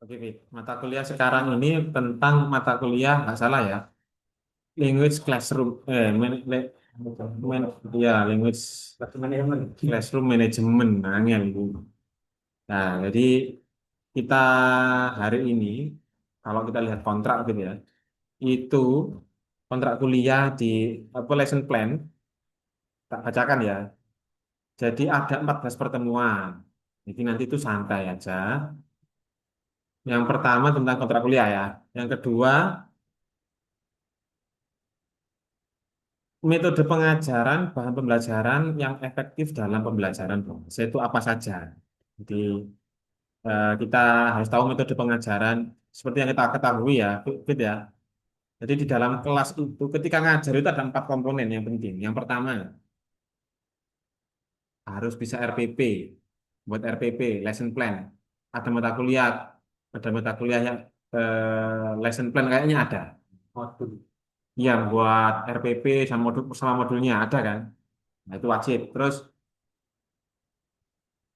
Oke, Fit. Mata kuliah sekarang ini tentang mata kuliah, nggak salah ya, language classroom, ya, language classroom management, nah, ini yang itu. Nah, jadi kita hari ini, kalau kita lihat kontrak gitu ya, itu kontrak kuliah di apa lesson plan, tak bacakan ya. Jadi ada 14 pertemuan. Jadi nanti itu santai aja. Yang pertama tentang kontrak kuliah ya. Yang kedua, metode pengajaran, bahan pembelajaran yang efektif dalam pembelajaran bahasa itu apa saja. Jadi kita harus tahu metode pengajaran seperti yang kita ketahui ya, Fit ya. Jadi di dalam kelas itu ketika ngajar itu ada 4 komponen yang penting. Yang pertama harus bisa RPP, buat RPP, lesson plan. Ada mata kuliah yang lesson plan kayaknya ada. Modul. Iya, buat RPP sama modulnya ada kan. Nah, itu wajib. Terus,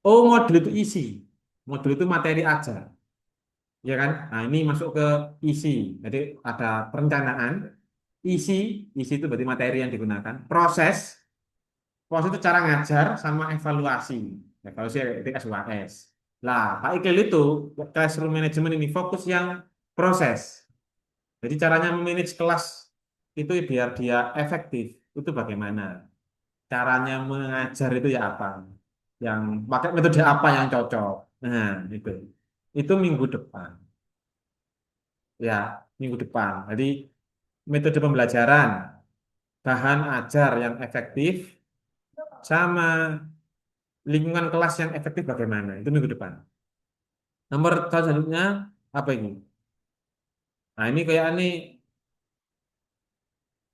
oh modul itu isi. Modul itu materi aja. Ya kan? Nah, ini masuk ke isi. Jadi ada perencanaan, isi, isi itu berarti materi yang digunakan. Proses itu cara ngajar sama evaluasi. Evaluasi itu SUAS. Lah, Pak Iqbal itu classroom management ini fokus yang proses. Jadi caranya memanage kelas itu biar dia efektif. Itu bagaimana? Caranya mengajar itu ya apa? Yang pakai metode apa yang cocok? Nah, itu. Itu minggu depan. Ya, minggu depan. Jadi metode pembelajaran, bahan ajar yang efektif, sama lingkungan kelas yang efektif bagaimana? Itu minggu depan. Nomor selanjutnya apa ini? Nah, ini kayak ini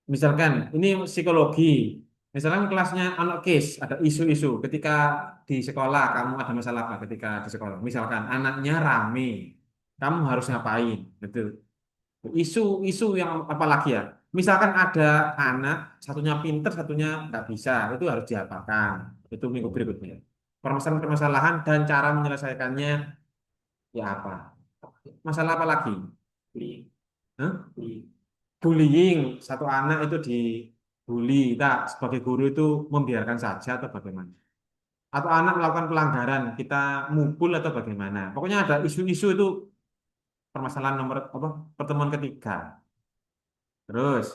misalkan ini psikologi. Misalkan kelasnya anak case, ada isu-isu ketika di sekolah kamu ada masalah apa ketika di sekolah. Misalkan anaknya rame, kamu harus ngapain? Gitu. Isu-isu yang apalagi ya? Misalkan ada anak satunya pinter, satunya nggak bisa, itu harus diapakan. Itu minggu berikutnya. Permasalahan-permasalahan dan cara menyelesaikannya ya apa? Masalah apa lagi? Hah? Bullying, satu anak itu dibully, kita sebagai guru itu membiarkan saja atau bagaimana? Atau anak melakukan pelanggaran, kita mukul atau bagaimana? Pokoknya ada isu-isu itu permasalahan nomor apa? Pertemuan ketiga. Terus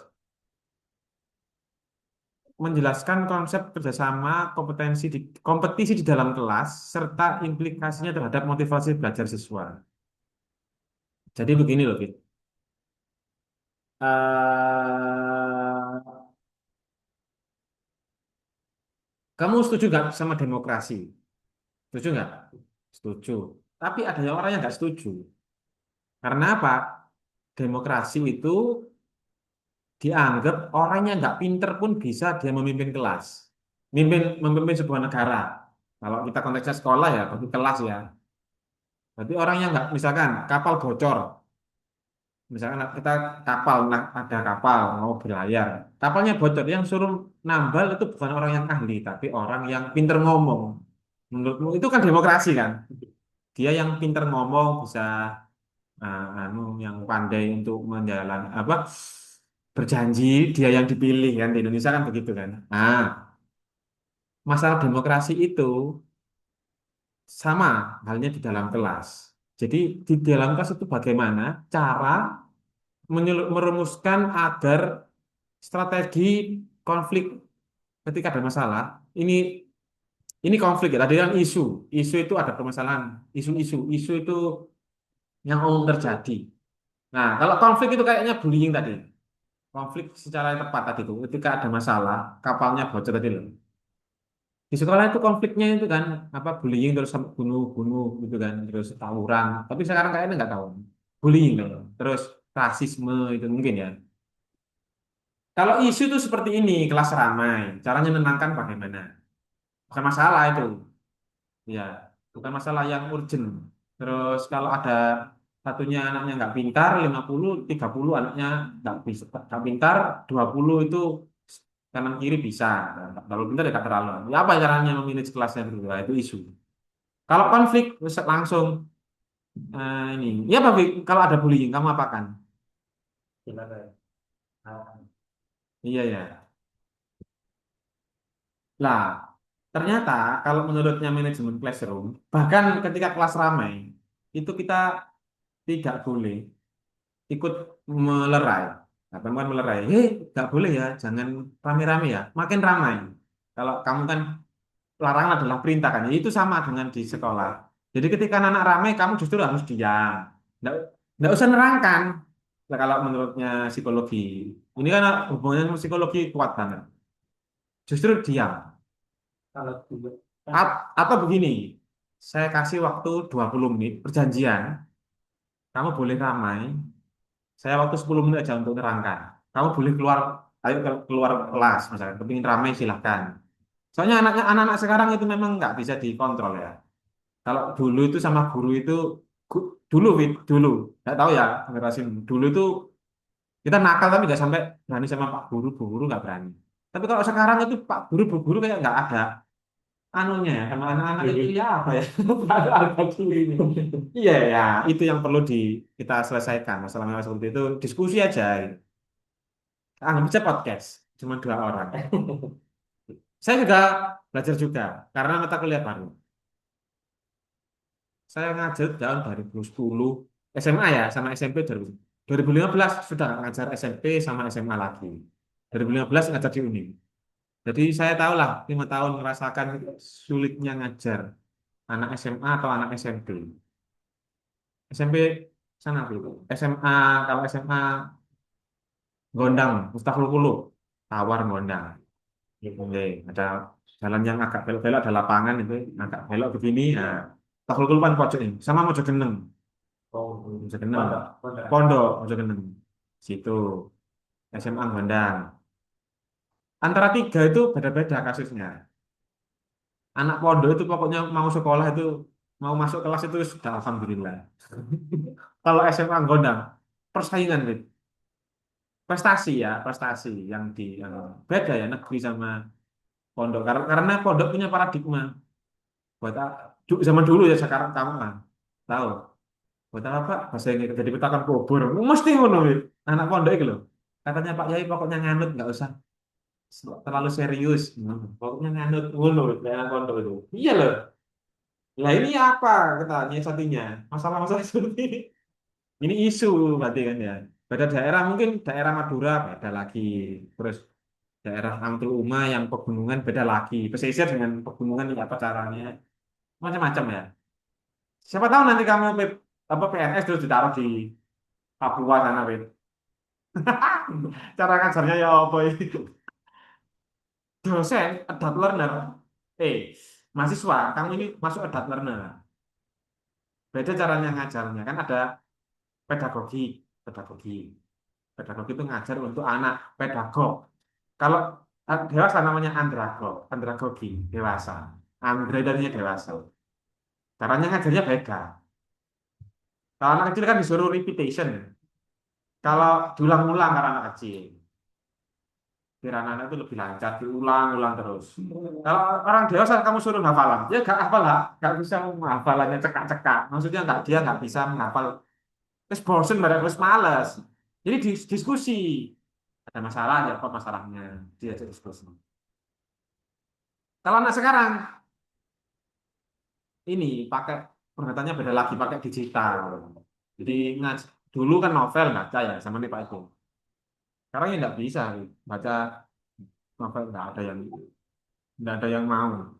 menjelaskan konsep kerjasama, kompetisi di dalam kelas serta implikasinya terhadap motivasi belajar siswa. Jadi begini loh, Fit. Eh, kamu setuju nggak sama demokrasi? Setuju nggak? Setuju. Tapi ada yang orang yang nggak setuju. Karena apa? Demokrasi itu dianggap orang yang nggak pinter pun bisa dia memimpin kelas. Memimpin sebuah negara. Kalau kita konteksnya sekolah ya, berarti kelas ya. Berarti orang yang nggak, misalkan kapal bocor. Misalkan kita kapal, ada kapal mau berlayar. Kapalnya bocor, yang suruh nambal itu bukan orang yang ahli, tapi orang yang pinter ngomong. Menurutmu itu kan demokrasi kan? Dia yang pinter ngomong bisa yang pandai untuk menjalan apa berjanji dia yang dipilih kan di Indonesia kan begitu kan. Nah, masalah demokrasi itu sama halnya di dalam kelas. Jadi di dalam kelas itu bagaimana cara merumuskan agar strategi konflik ketika ada masalah. Ini konflik ya. Tadi yang isu itu ada permasalahan, isu itu yang umum terjadi. Nah, kalau konflik itu kayaknya bullying tadi. Konflik secara tepat tadi itu ketika ada masalah kapalnya bocor tadi loh di sekolah itu konfliknya itu kan apa bullying terus sampai bunuh-bunuh gitu kan terus tawuran tapi sekarang kayaknya nggak tahu bullying loh terus rasisme itu mungkin ya kalau isu itu seperti ini kelas ramai caranya menenangkan bagaimana bukan masalah itu ya bukan masalah yang urgent terus kalau ada satunya anaknya nggak pintar 50 30 anaknya nggak pintar 20 itu kanan kiri bisa. Nah, kalau pintar ya nggak terlalu. Ya apa caranya memanage kelasnya dulu? Nah, itu isu. Kalau konflik langsung ini. Ya Pak, Fik, kalau ada bullying kamu apakan? Iya ya. Lah, ternyata kalau menurutnya manajemen classroom, bahkan ketika kelas ramai, itu kita tidak boleh ikut melerai. Nah, teman melerai, nggak boleh ya, jangan rame-rame ya, makin ramai. Kalau kamu kan larangan adalah perintah kan, ya itu sama dengan di sekolah. Jadi ketika anak ramai, kamu justru harus diam, nggak, nggak usah nerangkan. Nah, kalau menurutnya psikologi, ini kan hubungannya sama psikologi kuat banget. Justru diam. Atau begini, saya kasih waktu 20 menit perjanjian, kamu boleh ramai, saya waktu 10 menit aja untuk nerangkan. Kamu boleh keluar, ayo keluar kelas, misalnya, kepingin ramai silahkan. Soalnya anak-anak sekarang itu memang nggak bisa dikontrol ya. Kalau dulu itu sama guru itu, dulu, Wid, dulu, nggak tahu ya, generasi dulu itu kita nakal tapi nggak sampai berani sama Pak Guru, Bu Guru nggak berani. Tapi kalau sekarang itu Pak Guru, Bu Guru kayak nggak ada anunya ya sama anak-anak itu ya apa ya ada harga diri ini iya ya itu yang perlu kita selesaikan masalah-masalah seperti itu diskusi aja gitu. Anggap aja podcast cuma dua orang saya juga belajar juga karena mata kuliah baru saya ngajar tahun 2010 SMA ya sama SMP 2015 sudah ngajar SMP sama SMA lagi 2015 ngajar di Uni jadi saya tahu lah 5 tahun merasakan sulitnya ngajar anak SMA atau anak SMP SMP sana dulu. SMA kalau SMA Gondang, Mustahil Kulu, Tawar Gondang. Oke, ada jalan yang agak belok-belok, ada lapangan itu agak belok begini. Nah, Mustahil Kulu kan pojok ini, sama Mojogeneng. Mojogeneng, Pondok Mojogeneng. Situ SMA Gondang. Antara tiga itu beda-beda kasusnya. Anak pondok itu pokoknya mau sekolah itu mau masuk kelas itu sudah alhamdulillah. Kalau SMA Gondang persaingan Wid. Prestasi ya, prestasi yang beda ya negeri sama pondok. Karena pondok punya paradigma buat zaman dulu ya sekarang kamu kan tahu buat apa Pak? Bahasa Inggris jadi petakan kubur. Mesti ngono Wid. Anak pondok itu loh. Katanya Pak Yai pokoknya nganut nggak usah terlalu serius. Pokoknya nganut ngono Wid, kayak anak pondok itu. Iya loh. Lah ini apa katanya satunya? Masalah-masalah seperti ini. Ini isu berarti kan ya. Beda daerah mungkin daerah Madura beda lagi. Terus daerah Angklung Uma yang pegunungan beda lagi. Pesisir dengan pegunungan ini apa caranya? Macam-macam ya. Siapa tahu nanti kamu apa PNS terus ditaruh di Papua sana, Wid. Cara ngajarnya ya apa itu? Dosen, adult learner. Eh, mahasiswa, kamu ini masuk adult learner. Beda caranya ngajarnya. Kan ada pedagogi, pedagogi. Pedagogi itu ngajar untuk anak pedagog. Kalau dewasa namanya andragog, andragogi, dewasa. Andre darinya dewasa. Caranya ngajarnya beda. Kalau anak kecil kan disuruh repetition. Kalau diulang-ulang karena anak kecil. Biar anak-anak itu lebih lancar, diulang-ulang terus. Kalau orang dewasa kamu suruh hafalan, ya gak hafal lah. Gak bisa menghafalannya cekak-cekak. Maksudnya dia nggak bisa menghafal. Terus bosen, terus males. Jadi diskusi. Ada masalah, ya apa masalahnya. Dia diskusi. Kalau anak sekarang, ini pakai pernyataannya beda lagi, pakai digital. Jadi dulu kan novel baca ya, sama nih Pak itu. Sekarang ya nggak bisa baca novel nggak ada yang mau.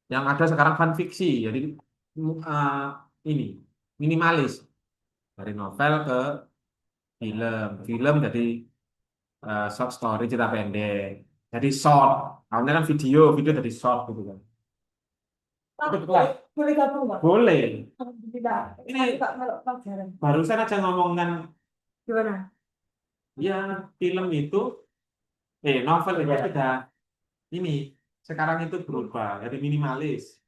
Yang ada sekarang fan fiksi, jadi uh, ini minimalis dari novel ke film jadi short story cerita pendek, jadi short. Awalnya kan video jadi short gitu kan. Pak, Itu betul. boleh gabung Pak? Boleh. Alhamdulillah. Ini Nanti Pak melok pelajaran. barusan aja ngomongkan Gimana? ya film itu, novel itu sudah ini sekarang itu berubah jadi minimalis,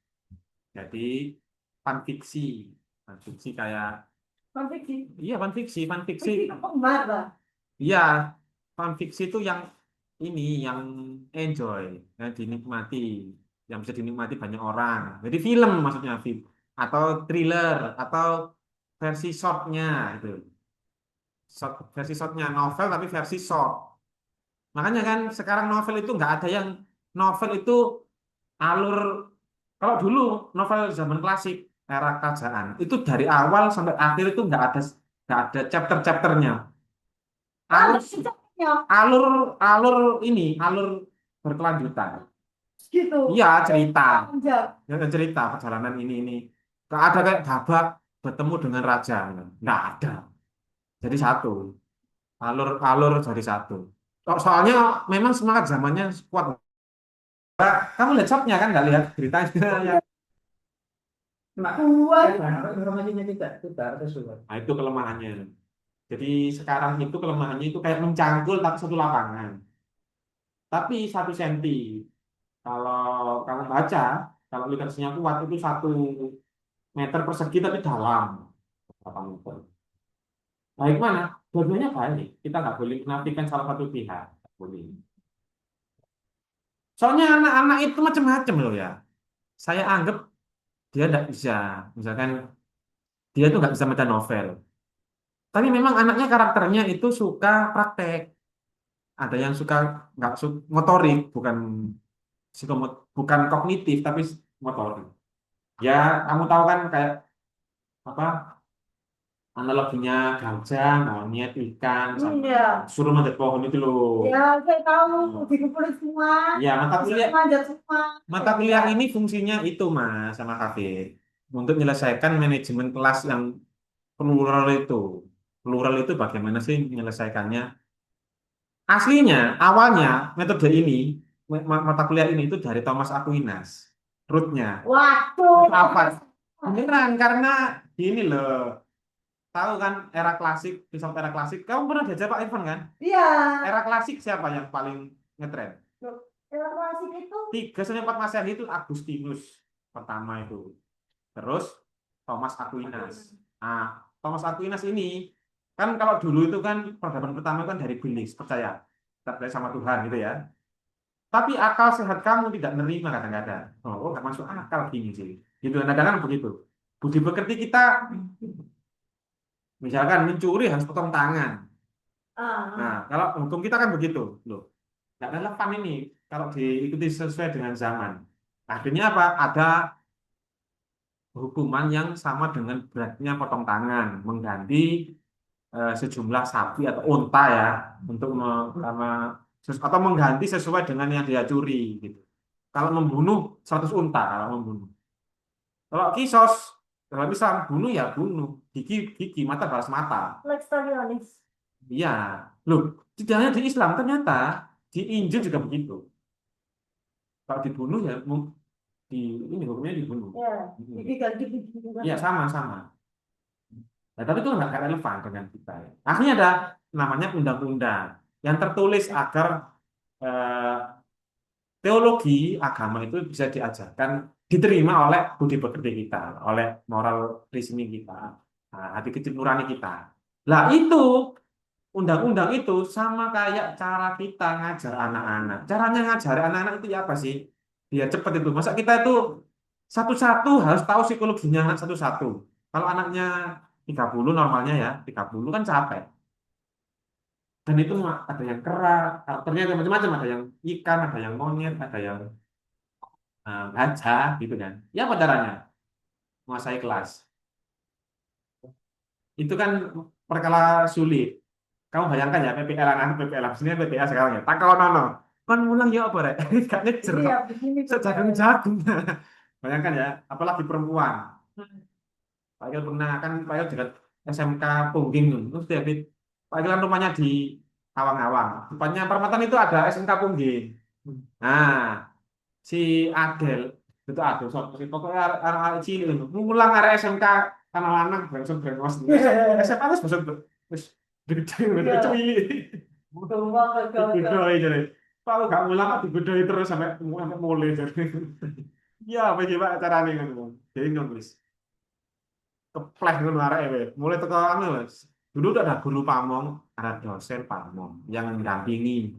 jadi fan fiksi, fan fiksi kayak Konflik iya fan fiksi, itu pembar Pak. iya fan fiksi itu yang ini yang enjoy, yang dinikmati. yang bisa dinikmati banyak orang. Jadi film maksudnya film atau thriller atau versi shortnya itu. Versi shortnya novel tapi versi short. Makanya kan sekarang novel itu nggak ada yang novel itu alur kalau dulu novel zaman klasik era kerajaan itu dari awal sampai akhir itu nggak ada chapter-chapternya. Alur Ya, alur alur ini alur berkelanjutan. gitu. Iya cerita, Panjang. ya, cerita perjalanan ini. Nggak ada kayak babak bertemu dengan raja, nggak ada. Jadi satu alur alur jadi satu. Soalnya memang semangat zamannya kuat. Kamu lihat shotnya kan nggak lihat beritanya. Nah, Buat. informasinya tidak ada surat. Nah, itu kelemahannya. Jadi sekarang itu kelemahannya itu kayak mencangkul tapi satu lapangan. Tapi 1 senti. Kalau kamu baca, kalau literasinya kuat itu 1 meter persegi tapi dalam. Berapa meter. Nah, gimana? Dua-duanya baik. Kita nggak boleh menafikan salah satu pihak. Nggak boleh. Soalnya anak-anak itu macam-macam loh ya. Saya anggap dia tidak bisa. Misalkan dia tuh nggak bisa baca novel. Tapi memang anaknya karakternya itu suka praktek. Ada yang suka nggak suka motorik, bukan kognitif tapi motorik. Ya, kamu tahu kan kayak apa analoginya gajah, monyet, ikan, sama Iya. suruh manjat pohon itu loh. Ya, saya tahu dikumpulin semua. Ya, Bisa manjat semua. mata kuliah ini fungsinya itu Mas sama Kafir untuk menyelesaikan manajemen kelas yang plural itu. Plural itu bagaimana sih menyelesaikannya? Aslinya, awalnya metode ini, mata kuliah ini itu dari Thomas Aquinas. Rootnya. Waduh. Apa? Beneran, karena gini loh. Tahu kan era klasik, filsafat era klasik. Kamu pernah diajak Pak Irfan kan? Iya. Era klasik siapa yang paling ngetren? Evaluasi itu 3 sampai 4 Masehi itu Agustinus pertama itu. Terus Thomas Aquinas. Nah, Thomas Aquinas ini kan kalau dulu itu kan peradaban pertama kan dari belief percaya kita percaya sama Tuhan gitu ya. Tapi akal sehat kamu tidak menerima kadang-kadang. Oh, nggak masuk akal gini sih. Gitu kadang-kadang begitu. Budi pekerti kita misalkan mencuri harus potong tangan. Nah, kalau hukum kita kan begitu loh. Nggak relevan ini kalau diikuti sesuai dengan zaman. Akhirnya apa? Ada hukuman yang sama dengan beratnya potong tangan, mengganti sejumlah sapi atau unta ya untuk atau mengganti sesuai dengan yang dia curi gitu. Kalau membunuh 100 unta kalau membunuh. Kalau kisos kalau bisa bunuh ya bunuh, gigi gigi, mata balas mata. Lex Talionis. Iya, loh, tidak hanya di Islam ternyata di Injil juga begitu. Kalau dibunuh ya di ini hukumnya dibunuh. Ya, jadi ganti juga. Iya sama-sama. Nah, tapi itu nggak relevan dengan kita. Ya. Akhirnya ada namanya undang-undang yang tertulis agar eh, teologi agama itu bisa diajarkan, diterima oleh budi pekerti kita, oleh moral reasoning kita, hati kecil nurani kita. Lah itu undang-undang itu sama kayak cara kita ngajar anak-anak. Caranya ngajar anak-anak itu ya apa sih? Biar cepat itu. Masa kita itu satu-satu harus tahu psikologinya anak satu-satu. Kalau anaknya 30 normalnya ya, 30 kan capek. Dan itu ada yang kera, karakternya ada macam-macam, ada yang ikan, ada yang monyet, ada yang gajah gitu kan. Ya apa caranya? Menguasai kelas. Itu kan perkara sulit. Kamu bayangkan ya PPL anak PPL sini PPL sekarang ya. Tak kalau nono. Kan mulang ya apa rek? Gak ngejer Iya, kok. begini. Sejagung-jagung. Bayangkan ya, apalagi perempuan. Pak Ikil pernah kan Pak Ikil juga SMK Pungging tuh. Terus dia Pak Ikil kan rumahnya di Awang-Awang. Depannya Permatan itu ada SMK Pungging. Nah, si Adel itu Adel pokoknya arek cilik itu ngulang arek SMK tanah lanang brengsek brengos SMA wis bosok wis gede gede cilik digodhoi jare kalau gak ngulang kok digodhoi terus sampai mulai jare ya apa iki Pak carane ngono jadi nulis kepleh ngono arek mulai teko anu wis dulu udah ada guru pamong ada dosen pamong yang mendampingi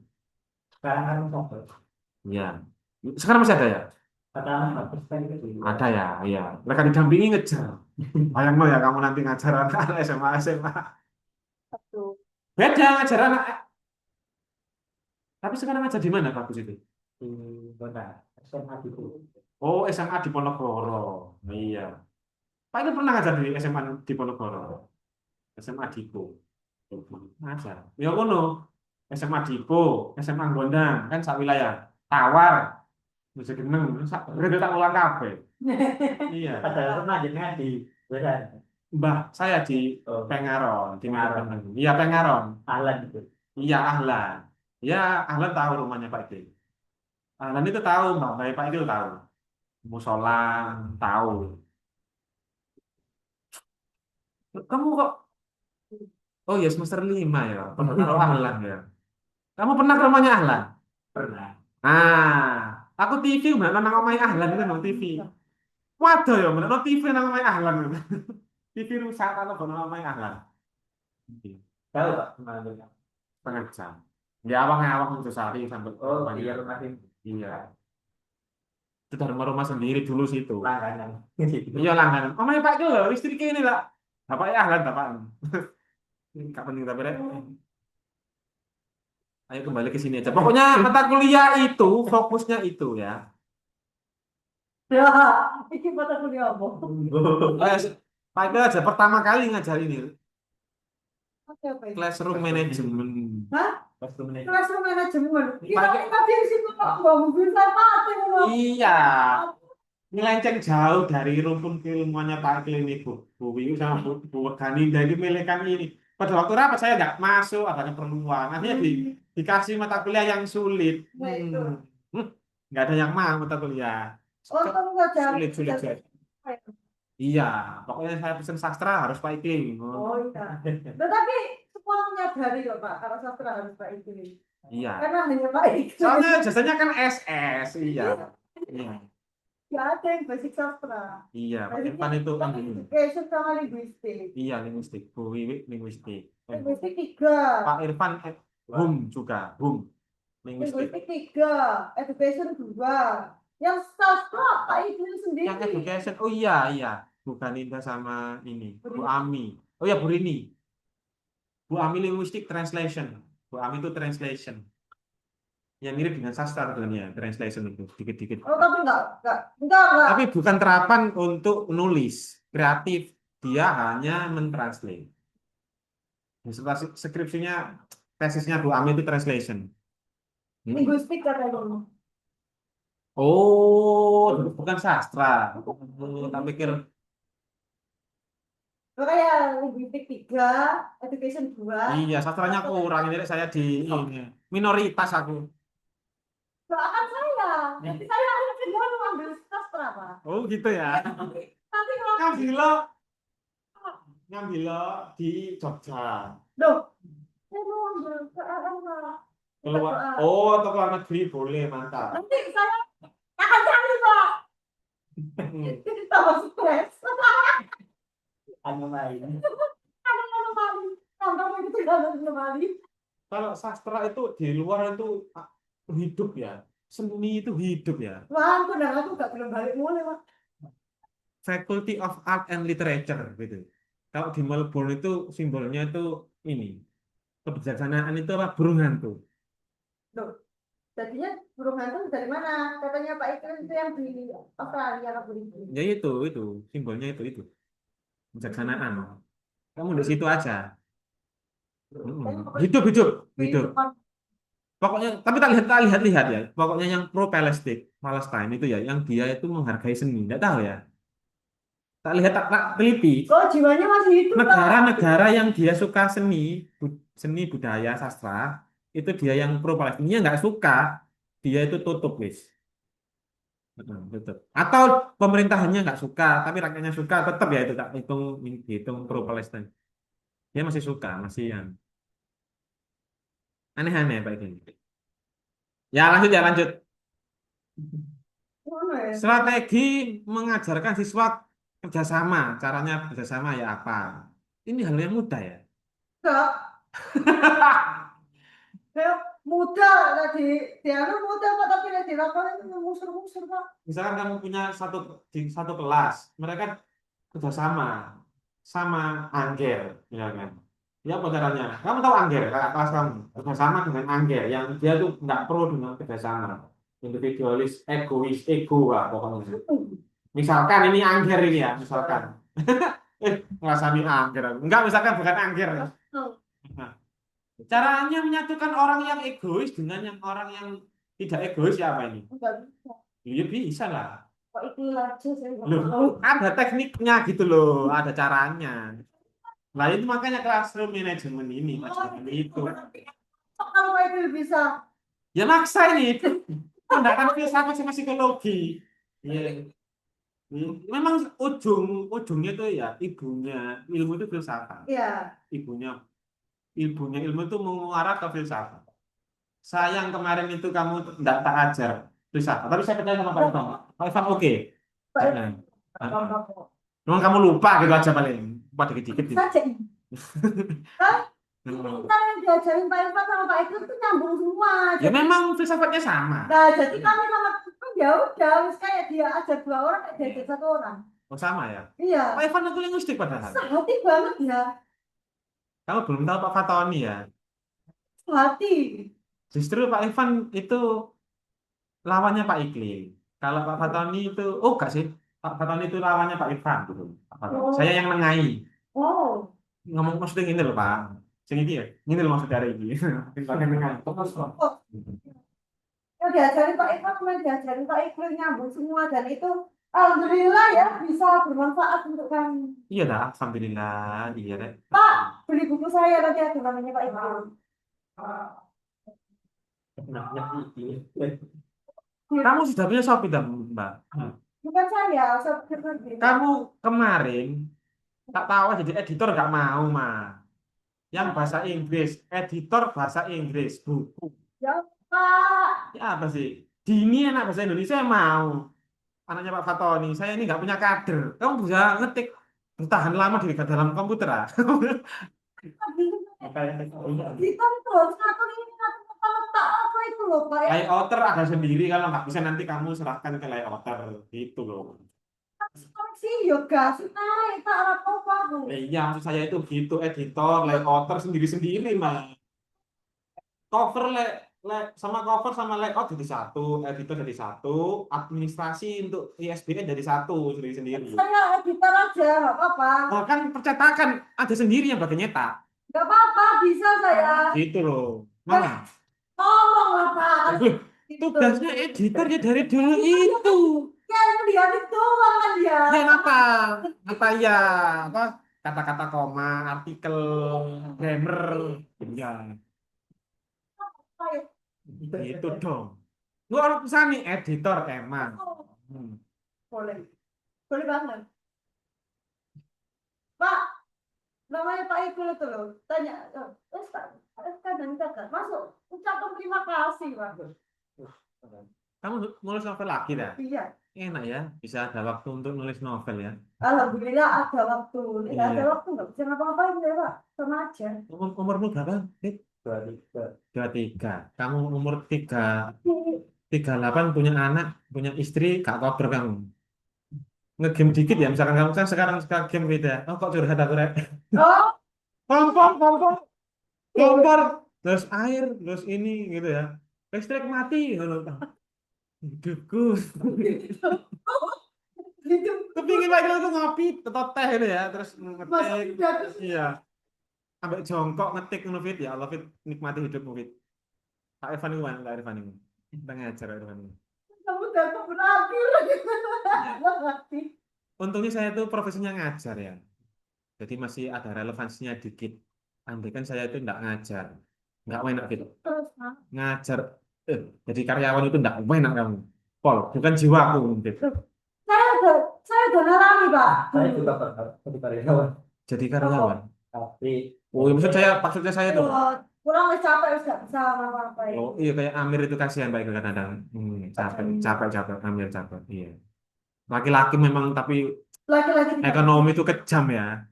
sekarang kan ya sekarang masih ada ya Ada ya, iya. Mereka didampingi ngejar. Bayang ya kamu nanti ngajar anak SMA SMA. Satu. Beda ngajar anak. Tapi sekarang ngajar di mana bagus itu? Oh, SMA di Ponorogo. Iya. Pak itu pernah ngajar di SMA di Ponorogo. SMA Dipo. Ngajar. Ya kono. SMA Dipo, SMA Gondang, kan sak wilayah. Tawar. Bisa geneng. Berarti tak ulang kabeh. Iya. Padahal pernah jenengan di Wedan, Mbah, saya di Pengaron, di Pengaron. Iya, Pengaron. Ahlan itu. Iya, Ahlan. Ya, Ahlan tahu rumahnya Pak Idil. Ahlan itu tahu, Mbak Pak Idil tahu. Musola tahu. Kamu kok, oh ya semester 5 ya, pernah taruh Ahlan ya. Kamu pernah ke rumahnya Ahlan? Pernah. Ah, aku TV mbak nang omahe Ahlan itu nang TV. Waduh ya, mbak TV nang omahe Ahlan. TV rusak kalau nang omahe Ahlan. Tahu Pak kemarin. Setengah jam. Ya awang-awang untuk sehari sampai Oh rumahnya. iya rumah ini Iya. Itu dari rumah sendiri dulu situ. langganan. Iya langganan. Oh my Pak itu loh, listrik ini lah. Bapak ya ahlan bapak. Ini gak penting tapi Rek. Ayo kembali ke sini aja. Pokoknya mata kuliah itu fokusnya itu ya. Ya, iki mata kuliah apa? Pak itu aja pertama kali ngajar ini Apa ini? classroom management. Hah? Waktu menit. Classroom manajemen. Pakai- Kita tadi di situ kok nggak mobil apa ngono. Iya. Melenceng jauh dari rumpun keilmuannya Pak Klinik Bu Wiyu sama Bu Wegani dari milikan ini. Pada waktu rapat saya nggak masuk, ada keperluan. Akhirnya dikasih mata kuliah yang sulit. Nah, itu. Nggak ada yang mau mata kuliah. Oh, kamu nggak jadi. Sulit. Iya, pokoknya saya pesen sastra harus Pak Iklim. Oh iya. Tetapi semua menyadari kok Pak, kalau sastra harus Pak Iklim. Iya. Karena hanya Pak Iklim. Soalnya jasanya kan SS, iya. Iya, Nggak ada yang basic sastra. iya. Pak Irfan itu kan dulu. Education sama linguistik. Iya, linguistik. Bu Wiwi linguistik. Linguistik 3. Pak Irfan hum juga, hum. Linguistik. Linguistik 3. Education 2. Yang sastra Pak Iklim sendiri. Yang education, oh iya. Bukan Indah sama ini, Bu Ami. Oh ya, Bu Rini. Bu Ami linguistik translation. Bu Ami itu translation. Yang mirip dengan sastra sebenarnya, translation itu dikit-dikit. Oh, tapi enggak. Tapi bukan terapan untuk nulis kreatif, dia hanya mentranslate. Skripsinya, tesisnya Bu Ami itu translation. Linguistik katanya. Oh, bukan sastra. Tak pikir. Makanya linguistik 3, education 2. Iya, sastranya kurang. Jadi saya di ini minoritas aku. Doakan saya. Nanti saya akan kedua mengambil sastra, Pak. Oh, gitu ya. Nanti kalau Ngambil di Jogja. Loh, saya mau ambil ke Pak. Keluar. Oh, atau keluar negeri boleh, mantap. Nanti saya akan cari, Pak. Jadi tambah stres. Anu main. Ada anomali. Tambah begitu ada anomali. Kalau sastra itu di luar itu hidup ya. Seni itu hidup ya. Wah, aku nggak belum balik mulai, Pak. Faculty of Art and Literature gitu. Kalau di Melbourne itu simbolnya itu ini. Kebijaksanaan itu apa? Burung hantu. Loh, jadinya burung hantu dari mana? Katanya Pak Iklim itu yang di Australia atau di Ya itu simbolnya itu. Kebijaksanaan. Kamu di situ aja. Hidup. Pokoknya, tapi tak lihat ya. Pokoknya yang pro Palestine itu ya, yang dia itu menghargai seni. Tidak tahu ya. Tak lihat tak teliti. Oh, jiwanya masih hidup, Pak. Negara-negara yang dia suka seni budaya sastra itu dia yang pro Palestina. Dia nggak suka, dia itu tutup wis. Tutup. Atau pemerintahannya nggak suka, tapi rakyatnya suka, tetap ya itu tak hitung pro Palestina. Dia masih suka, masih yang aneh-aneh Pak ini. Ya lanjut. Mana ya? Strategi mengajarkan siswa kerjasama, caranya kerjasama ya apa? Ini hal yang mudah ya. Enggak. Kayak muda tadi dia muda Pak, tapi lagi dilakukan itu ngusur-ngusur Pak. Misalkan kamu punya di satu kelas, mereka kerjasama sama Angger, ya kan? Ya apa caranya? Kamu tahu Angger, kakak kelas kamu kerjasama dengan Angger yang dia tuh nggak pro dengan kerjasama, individualis, egois, ego lah pokoknya. Misalkan ini Angger ini ya, misalkan. Ngerasani Angger aku. Enggak, misalkan bukan Angger. Nah, caranya menyatukan orang yang egois dengan yang orang yang tidak egois ya apa ini? Enggak bisa. Ya bisa lah. Kok itu aja saya nggak Loh, tahu. ada tekniknya gitu loh, ada caranya. Nah itu makanya classroom management ini, macam itu. Kalau Pak itu bisa. Ya maksa ini, pendekatan filsafat sama psikologi. Iya. Memang ujungnya tuh ya ibunya ilmu itu filsafat. Iya. Ibunya ilmu itu mengarah ke filsafat. Sayang kemarin itu kamu tidak tak ajar filsafat, tapi saya percaya sama Pak Ivan. Pak Ivan oke. Pak Nah, Ivan. memang kamu lupa gitu aja paling, lupa dikit-dikit gitu. Saja. Hmm. Kita yang diajarin Pak Ivan sama Pak Ivan itu nyambung semua. Ya memang filsafatnya sama. Nah, jadi kami sama Ivan ya udah, kayak dia ajar 2 orang, kayak dia ajar 1 orang. Oh sama ya. Iya. Pak Ivan itu linguistik padahal. Sehati banget ya. Kamu belum tahu Pak Fatoni ya. Sehati. Justru Pak Ivan itu lawannya Pak Iklim. Kalau Pak Fatoni itu, oh enggak sih. Pak Fatoni itu lawannya Pak Ivan gitu. Pak Fatoni. Oh. Saya yang nengahi. Oh. Ngomong maksudnya gini loh Pak. Sing iki ya. Gini loh maksudnya hari ini. Pakai nengahi. Oh. Yang diajarin Pak Ivan, kemudian diajarin Pak Ivan nyambung semua, dan itu alhamdulillah ya bisa bermanfaat untuk kami. Iya dah, alhamdulillah. Iya deh. Pak, beli buku saya nanti ada namanya Pak Ivan. Kenapa ini? Kamu sudah punya Shopee dah, Mbak? Bukan saya, saya Kamu kemarin tak tahu jadi editor nggak mau mah. Yang bahasa Inggris, editor bahasa Inggris, buku. ya Pak. Ya apa sih? Dini anak bahasa Indonesia mau. Anaknya Pak Fatoni, saya ini nggak punya kader. Kamu bisa ngetik bertahan lama di dalam komputer ah. Kita itu harus ngatur ini, ngatur letak apa itu loh Pak ya. Layouter ada sendiri, kalau nggak bisa nanti kamu serahkan ke layouter gitu loh. Koneksi yoga, naik Pak apa Bu. Iya, maksud saya itu gitu, editor, layouter sendiri-sendiri mah. Cover sama cover sama layout jadi satu, editor jadi satu, administrasi untuk ISBN jadi satu sendiri-sendiri. Saya editor aja, nggak apa-apa. Bahkan percetakan ada sendiri yang bagian nyetak. Nggak apa-apa, bisa saya. Gitu loh. Mana? Ngomong lah Pak. Gitu. Tugasnya editor ya dari dulu itu. Ya, lihat itu kan dia. Ya apa? Apa ya? Apa? Kata-kata koma, artikel, grammar. Ya, gitu dong. Nggak harus bisa nih editor emang. Hmm. Boleh. Boleh banget. Pak, namanya Pak Ikul itu loh. Tanya, kadang kakak masuk. Ucapkan terima kasih, Pak. Kamu nulis novel lagi dah? Iya. Enak ya, bisa ada waktu untuk nulis novel ya. Alhamdulillah ada waktu. Nggak Iya. ada waktu, nggak bisa ngapa-ngapain ya, Pak. Sama aja. Umurmu berapa? 23. Kamu umur 38 punya anak, punya istri, gak kober kamu. Ngegame dikit ya, misalkan kamu kan sekarang suka game beda. Oh kok curhat aku rek. Oh, Kompor, terus air, terus ini gitu ya. Listrik mati, ngono. Hidupku. gitu. Kepingin lagi aku ngopi, atau teh itu ya, terus Mas, ngetik. udah. Iya. Ambek jongkok ngetik ngono Fit ya Allah Fit, nikmati hidupmu Fit. Pak Irfan itu Pak Irfan itu. Kita ngajar Pak Irfan itu. Kamu udah berarti lagi. Berarti. Untungnya saya tuh profesinya ngajar ya. Jadi masih ada relevansinya dikit. Andai kan saya itu enggak ngajar. Enggak enak gitu. Terus, Pak. Ngajar jadi karyawan itu enggak enak kamu. Pol, bukan jiwaku mungkin. Saya udah ngalami, Pak. Saya juga pernah jadi karyawan. Jadi karyawan. Tapi Oh, maksudnya saya tuh. Kurang capek, nggak bisa apa-apa ya. Oh, iya kayak Amir itu kasihan Pak kadang-kadang. Capek Amir capek. Iya. Laki-laki memang tapi Laki-laki tidak ekonomi itu kejam ya.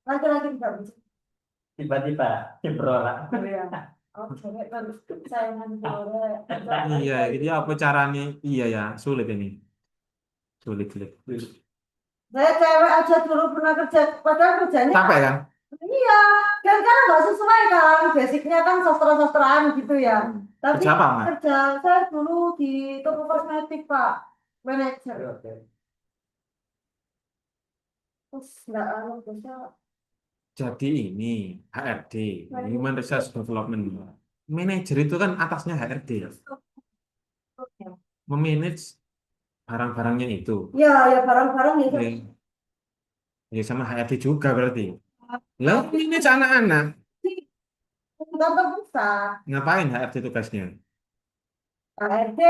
Laki-laki tidak bisa. tiba-tiba berolah. Iya. Oh, cewek kan sayangan boleh. Iya, ini apa caranya? Iya ya, sulit ini. Sulit, sulit. Saya cewek aja dulu pernah kerja, padahal kerjanya Capek kan? iya, dan kan nggak sesuai kan, basicnya kan sastra-sastraan gitu ya. Tapi Kerja apa, Mas? kerja saya dulu di toko kosmetik Pak, manajer. Oke. Terus nggak anu, terusnya Jadi ini HRD, Human Resource Development. Manajer itu kan atasnya HRD ya. Memanage barang-barangnya itu. ya ya barang-barang ya Ya, ya sama HRD juga berarti. Lah, manage anak-anak. kantor pusat. Ngapain HRD tugasnya? ART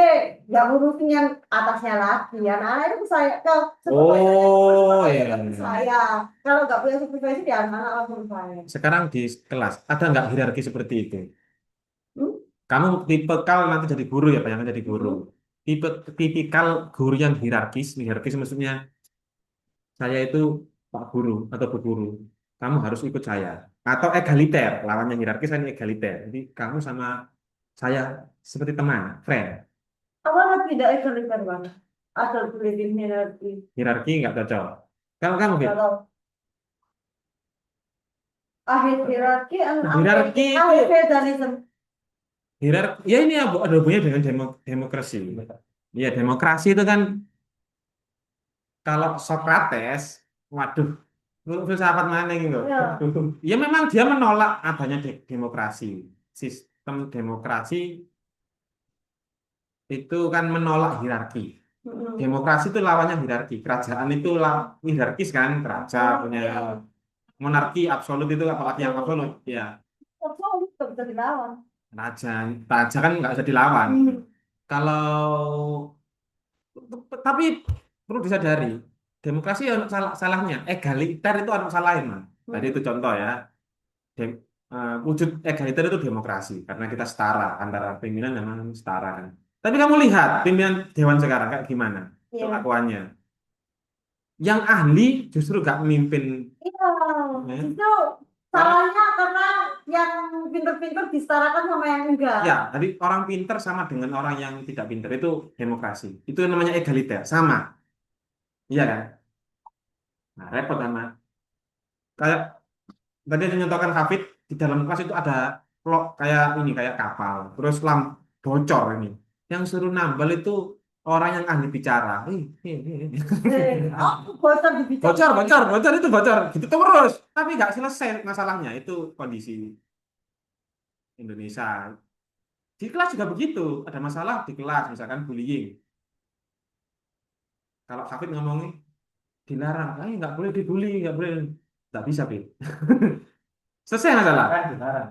yang ngurusin yang atasnya lagi ya. Nah itu saya kalau Oh, supervisor iya. itu saya. Kalau nggak punya supervisor ya anak langsung saya. Sekarang di kelas, ada nggak hierarki seperti itu? Hmm? Kamu tipikal nanti jadi guru ya, bayangkan jadi guru. Hmm? Tipe tipikal guru yang hierarkis, hierarkis maksudnya saya itu Pak Guru atau Bu Guru. Kamu harus ikut saya. Atau egaliter, lawannya hierarkis kan egaliter. Jadi kamu sama saya seperti teman, friend. Awalnya tidak egaliter banget. Ada beliin hierarki. Hierarki nggak cocok. Kalau kamu, Fit, Kalau akhir hierarki, hierarki itu, akhir feudalism. hierarki, ya ini ada hubungannya dengan demokrasi. Ya, demokrasi itu kan kalau Socrates, waduh, filsafat mana gitu. Ya. Ya memang dia menolak adanya demokrasi. Sistem demokrasi itu kan menolak hierarki. Hmm. Demokrasi itu lawannya hierarki. Kerajaan itu hierarkis kan, raja punya monarki absolut itu apalagi yang absolut. Ya, Absolut, nggak bisa dilawan. raja, raja kan nggak bisa dilawan. Hmm. Kalau tapi perlu disadari, demokrasi ada salahnya. Egaliter itu ada salahnya, Mas. Tadi itu contoh ya. Dem- wujud egaliter itu demokrasi karena kita setara antara pimpinan dan setara kan. Tapi kamu lihat pimpinan dewan sekarang kayak gimana Iya. kelakuannya. Yang ahli justru gak memimpin, Iya, ya. justru Orang salahnya karena yang pinter-pinter disetarakan sama yang enggak. ya, tadi orang pinter sama dengan orang yang tidak pinter itu demokrasi. Itu namanya egaliter, sama. Iya kan? Nah, repot sama. Kayak tadi yang dinyatakan Hafid di dalam kelas itu ada kayak ini kayak kapal, terus bocor ini. Yang suruh nambal itu orang yang ahli bicara. Oh, bocor Bocor, dibicarain. bocor, bocor itu bocor, gitu terus. Tapi nggak selesai masalahnya. Itu kondisi Indonesia. Di kelas juga begitu. Ada masalah di kelas, misalkan bullying. Kalau Hafid ngomongin dilarang, nggak boleh dibully, nggak boleh. Nggak bisa, Bil. Selesai masalah. Kan dilarang.